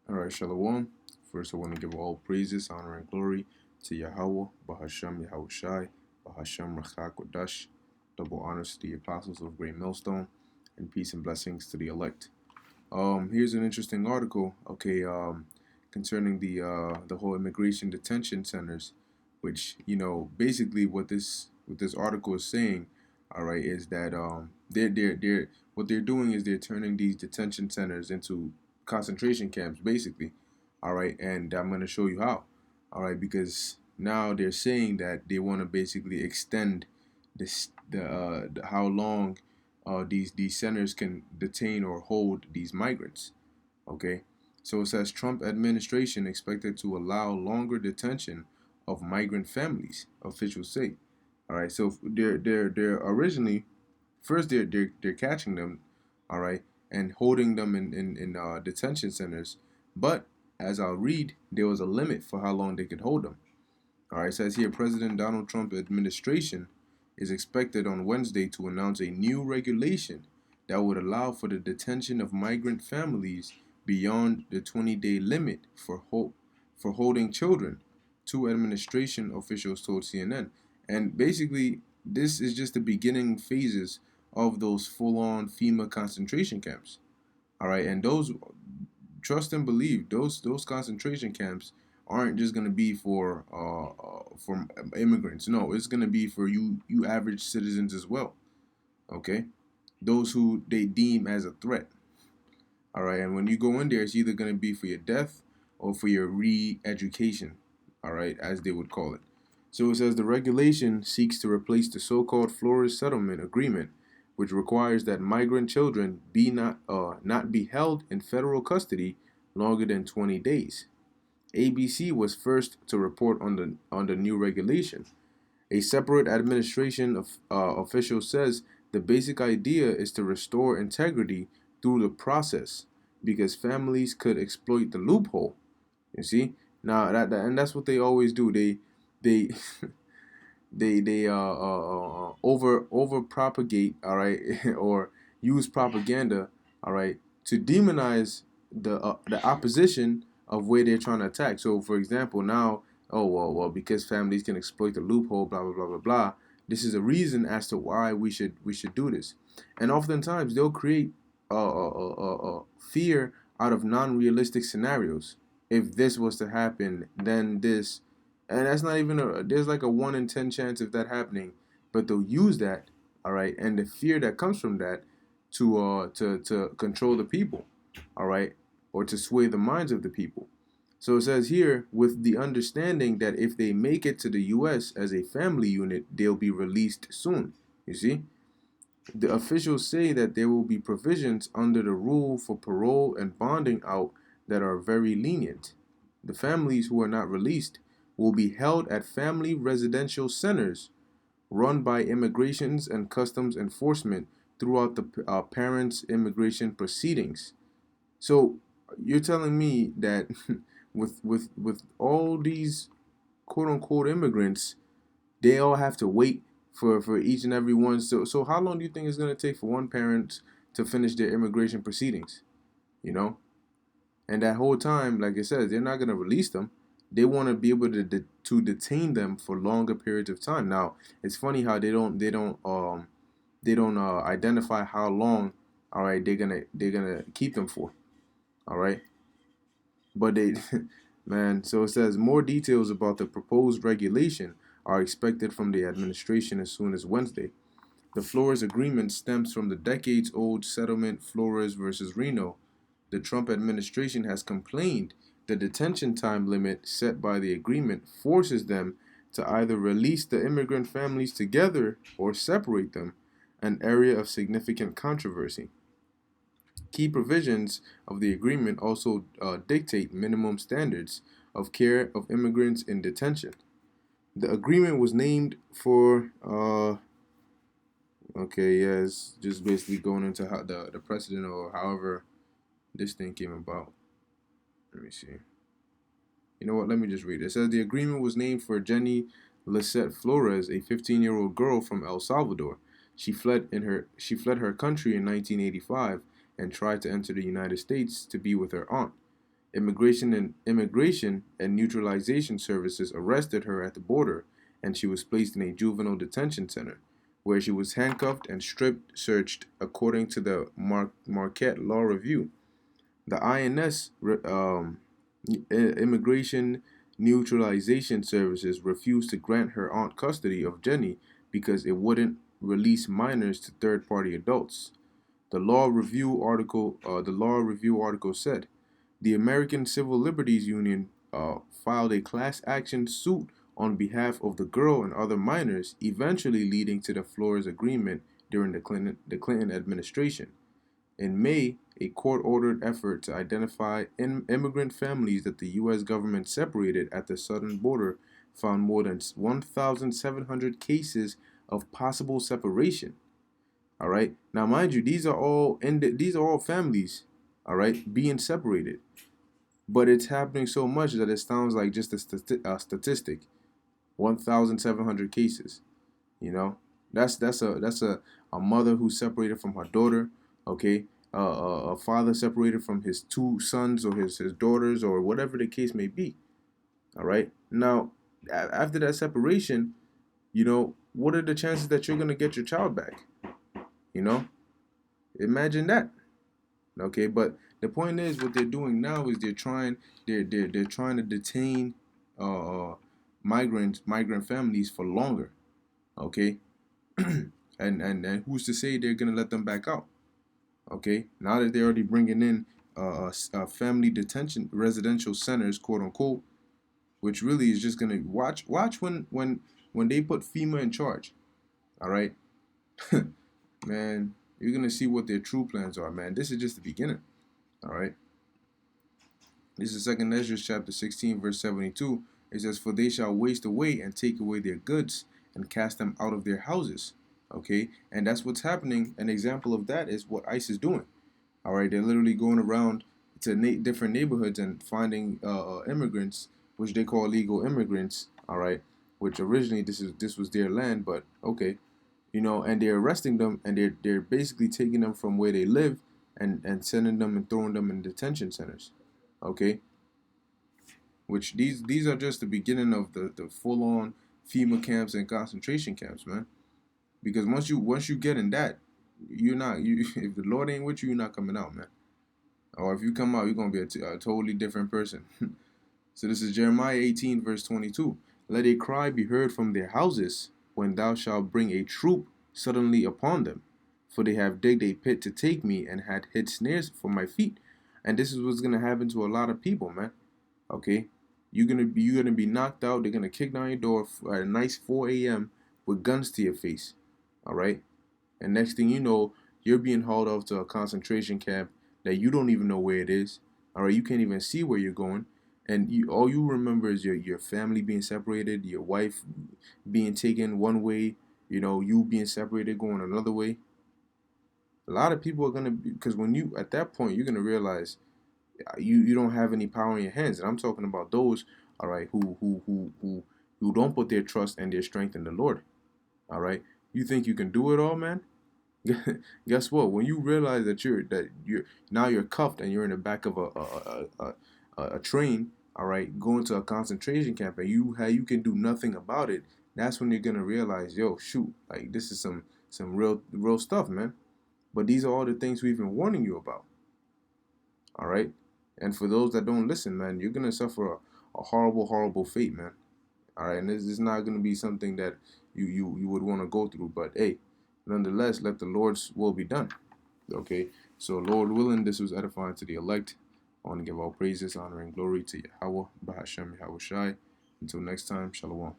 All right, Shalom. First, I want to give all praises, honor, and glory to Yahweh, Bahasham Yahushai, Bahasham Rachak Kodash. Double honors to the apostles of Great Millstone, and peace and blessings to the elect. Here's an interesting article. Okay, concerning the whole immigration detention centers, which basically what this article is saying, all right, is that they're what they're doing is they're turning these detention centers into concentration camps, basically, all right, and I'm going to show you how, all right, because now they're saying that they want to basically extend the how long these centers can detain or hold these migrants. Okay, so it says Trump administration expected to allow longer detention of migrant families, officials say. All right, so they're originally first they're catching them, all right, and holding them in detention centers, but as I'll read, there was a limit for how long they could hold them. All right, it says here President Donald Trump administration is expected on Wednesday to announce a new regulation that would allow for the detention of migrant families beyond the 20-day limit for holding children, two administration officials told CNN. And basically, this is just the beginning phases of those full-on FEMA concentration camps. All right, and those, trust and believe, those concentration camps aren't just gonna be for immigrants. No, it's gonna be for you average citizens as well. Okay, those who they deem as a threat. All right, and when you go in there, it's either gonna be for your death or for your re-education. All right, as they would call it. So it says the regulation seeks to replace the so-called Flores Settlement Agreement, which requires that migrant children be not be held in federal custody longer than 20 days. ABC was first to report on the new regulation. A separate administration official says the basic idea is to restore integrity through the process because families could exploit the loophole. You see, now and that's what they always do. They they over propagate, all right, or use propaganda, all right, to demonize the opposition of where they're trying to attack. So for example, now, oh well because families can exploit the loophole, blah blah blah blah blah, this is a reason as to why we should do this. And oftentimes they'll create fear out of non-realistic scenarios. If this was to happen, then this, and that's not even there's like a 1 in 10 chance of that happening, but they'll use that, all right, and the fear that comes from that to control the people, all right, or to sway the minds of the people. So it says here, with the understanding that if they make it to the US as a family unit, they'll be released soon. You see, the officials say that there will be provisions under the rule for parole and bonding out that are very lenient. The families who are not released will be held at family residential centers run by immigrations and customs enforcement throughout the parents' immigration proceedings. So you're telling me that with all these quote unquote immigrants, they all have to wait for each and every one. So how long do you think it's gonna take for one parent to finish their immigration proceedings? You know, and that whole time, like I said, they're not gonna release them. They want to be able to detain them for longer periods of time. Now, it's funny how they don't identify how long. All right, they're gonna keep them for. All right, but they man. So it says more details about the proposed regulation are expected from the administration as soon as Wednesday. The Flores agreement stems from the decades-old settlement Flores versus Reno. The Trump administration has complained the detention time limit set by the agreement forces them to either release the immigrant families together or separate them, an area of significant controversy. Key provisions of the agreement also dictate minimum standards of care of immigrants in detention. The agreement was named for okay, yeah, it's just basically going into how the precedent or however this thing came about. Let me see. You know what? Let me just read it. It says the agreement was named for Jenny Lisette Flores, a 15-year-old girl from El Salvador. She fled her country in 1985 and tried to enter the United States to be with her aunt. Immigration and Neutralization Services arrested her at the border, and she was placed in a juvenile detention center, where she was handcuffed and strip searched, according to the Marquette Law Review. The INS, Immigration Neutralization Services, refused to grant her aunt custody of Jenny because it wouldn't release minors to third-party adults. The law review article said the American Civil Liberties Union filed a class action suit on behalf of the girl and other minors, eventually leading to the Flores Agreement during the Clinton administration. In May, a court-ordered effort to identify immigrant families that the U.S. government separated at the southern border found more than 1,700 cases of possible separation. All right. Now, mind you, these are all families. All right, being separated, but it's happening so much that it sounds like just a statistic. 1,700 cases. That's a mother who's separated from her daughter. Okay, a father separated from his two sons or his daughters or whatever the case may be. All right. Now, after that separation, what are the chances that you're gonna get your child back? You know, imagine that. Okay, but the point is, what they're doing now is they're trying to detain uh, migrant families for longer. Okay, and who's to say they're gonna let them back out? Okay, now that they're already bringing in family detention residential centers, quote unquote, which really is just gonna watch when they put FEMA in charge. All right, man, you're gonna see what their true plans are, man. This is just the beginning. All right. This is 2nd Ezra chapter 16, verse 72. It says, "For they shall waste away and take away their goods and cast them out of their houses." Okay, and that's what's happening. An example of that is what ICE is doing. All right, they're literally going around to different neighborhoods and finding immigrants, which they call illegal immigrants. All right, which originally this was their land, but okay, and they're arresting them, and they're basically taking them from where they live and sending them and throwing them in detention centers. Okay, which these are just the beginning of the full on FEMA camps and concentration camps, man. Because once you get in that, you're not you if the Lord ain't with you, you're not coming out, man. Or if you come out, you're gonna be a totally different person. So this is Jeremiah 18, verse 22. "Let a cry be heard from their houses when thou shalt bring a troop suddenly upon them, for they have digged a pit to take me and had hid snares for my feet." And this is what's gonna happen to a lot of people, man. Okay, you're gonna be knocked out. They're gonna kick down your door at a nice 4 a.m. with guns to your face. All right, and next thing you know, you're being hauled off to a concentration camp that you don't even know where it is. All right, you can't even see where you're going, and all you remember is your family being separated, your wife being taken one way, you being separated going another way. A lot of people are gonna because when you at that point, you're gonna realize you don't have any power in your hands, and I'm talking about those, all right, who don't put their trust and their strength in the Lord. All right, you think you can do it all, man? Guess what? When you realize that you're now you're cuffed and you're in the back of a train, all right, going to a concentration camp, and you can do nothing about it. That's when you're gonna realize, yo, shoot, like this is some real stuff, man. But these are all the things we've been warning you about. All right, and for those that don't listen, man, you're gonna suffer a horrible fate, man. All right, and this is not gonna be something that you would want to go through. But hey, nonetheless, let the Lord's will be done. Okay, so Lord willing, this was edifying to the elect. I want to give all praises, honor, and glory to Yahweh, Bahashem, Yahweh Shai. Until next time, Shalom.